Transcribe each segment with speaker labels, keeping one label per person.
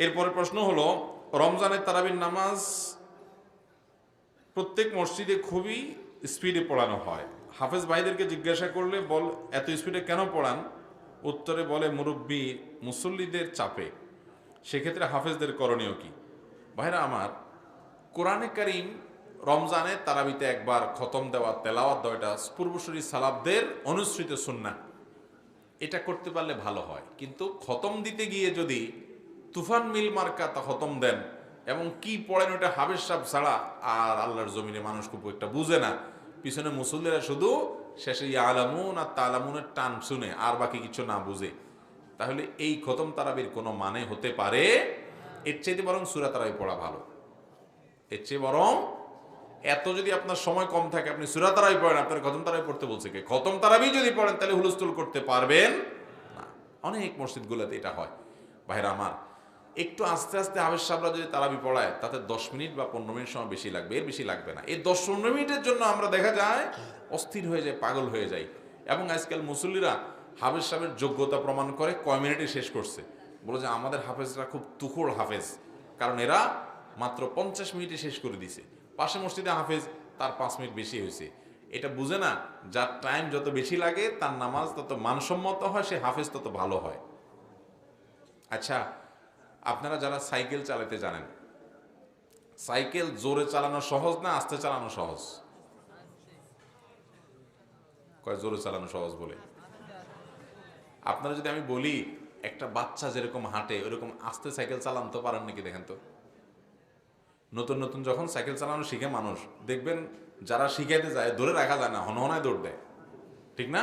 Speaker 1: এরপরে প্রশ্ন হলো, রমজানের তারাবির নামাজ প্রত্যেক মসজিদে খুবই স্পিডে পড়ানো হয়। হাফেজ ভাইদেরকে জিজ্ঞাসা করলে এত স্পিডে কেন পড়ান? উত্তরে বলে মুরব্বী মুসল্লিদের চাপে। সেক্ষেত্রে হাফেজদের করণীয় কি? ভাইরা আমার, কোরআনে কারীম রমজানে তারাবিতে একবার খতম দেওয়া, তেলাওয়াত দেওয়া, এটা পূর্বসূরি সালাফদের অনুসৃত সুন্নাহ। এটা করতে পারলে ভালো হয়, কিন্তু খতম দিতে গিয়ে যদি তুফান মিল মার্কা তা খতম দেন এবং কি পড়েন ওটা হাফেজ সাহেব ছাড়া আর আল্লাহর জমিনে মানুষ খুব একটা বুঝে না, পিছনে মুসল্লিরা শুধু শেষে ইয়ালামুন আর তালামুনের টান শুনে আর বাকি কিছু না বুঝে, তাহলে এই খতম তারাবির কোনো মানে হতে পারে? এর চাইতে বরং সূরা তারাবি পড়া ভালো। এর চেয়ে বরং, এত যদি আপনার সময় কম থাকে, আপনি সূরা তারাবি পড়েন, আপনার খতম তারাবি পড়তে বলছে কে? খতম তারাবি যদি পড়েন তাহলে হুলস্থুল করতে পারবেন না। অনেক মসজিদগুলোতে এটা হয়। ভাইরা আমার, একটু আস্তে আস্তে হাফেজ সাহেবরা যদি তারাবি পড়ায়, তাতে 10 মিনিট বা 15 মিনিট সময় বেশি লাগবে, এর বেশি লাগবে না। এই 10-15 মিনিটের জন্য আমরা দেখা যায় অস্থির হয়ে যায়, পাগল হয়ে যাই। এবং আজকাল মুসল্লিরা হাফেজ সাহেবের যোগ্যতা প্রমাণ করে কয় মিনিটে শেষ করছে, বলে যে আমাদের হাফেজরা খুব তুখোড় হাফেজ, কারণ এরা মাত্র 50 মিনিটে শেষ করে দিছে। পাশে মসজিদে হাফেজ, তার 5 মিনিট বেশি হয়েছে। এটা বুঝে না, যার টাইম যত বেশি লাগে তার নামাজ তত মানসম্মত হয়, সে হাফেজ তত ভালো হয়। আচ্ছা, আপনারা যারা সাইকেল চালাতে জানেন, সাইকেল জোরে চালানো সহজ না আস্তে চালানো সহজ? কয় জোরে চালানো সহজ বলে? আপনারা যদি আমি বলি একটা বাচ্চা যেরকম হাঁটে ওরকম আস্তে সাইকেল চালান তো পারেন নাকি? দেখেন তো, নতুন নতুন যখন সাইকেল চালানো শিখে মানুষ, দেখবেন যারা শিখাইতে যায় ধরে রাখা যায় না, হনহনায় দৌড় দেয়, ঠিক না?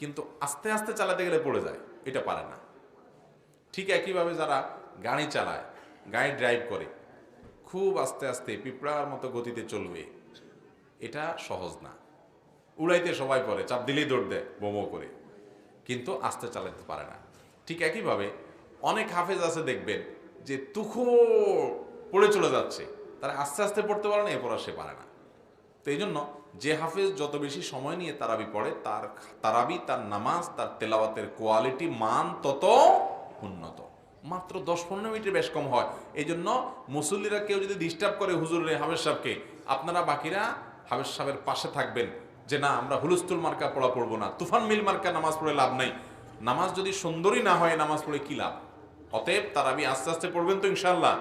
Speaker 1: কিন্তু আস্তে আস্তে চালাতে গেলে পড়ে যায়, এটা পারে না। ঠিক একইভাবে যারা গাড়ি চালায়, গাড়ি ড্রাইভ করে, খুব আস্তে আস্তে পিঁপড়ার মতো গতিতে চলবে, এটা সহজ না। উড়াইতে সবাই পড়ে, চাপ দিলেই দৌড় দেয় বোমো করে, কিন্তু আস্তে চালাতে পারে না। ঠিক একইভাবে অনেক হাফেজ আছে দেখবেন যে পড়ে চলে যাচ্ছে, তারা আস্তে আস্তে পড়তে পারে না, এরপর আর সে পারে না। তো এই জন্য যে হাফেজ যত বেশি সময় নিয়ে তারাবি পড়ে, তার তারাবি, তার নামাজ, তার তেলাওয়াতের কোয়ালিটি, মান তত উন্নত। মাত্র 10-15 মিনিটের বেশ কম হয়। এই জন্য মুসল্লিরা কেউ যদি ডিস্টার্ব করে হুজুরের হাফেজ সাহেবকে, আপনারা বাকিরা হাফেজ সাহেবের পাশে থাকবেন যে না, আমরা হুলস্থুল মার্কা পড়া পড়বো না, তুফান মিল মার্কা নামাজ পড়ে লাভ নাই। নামাজ যদি সুন্দরই না হয়, নামাজ পড়ে কি লাভ? অতএব তারাবি আস্তে আস্তে পড়বেন তো ইনশাআল্লাহ।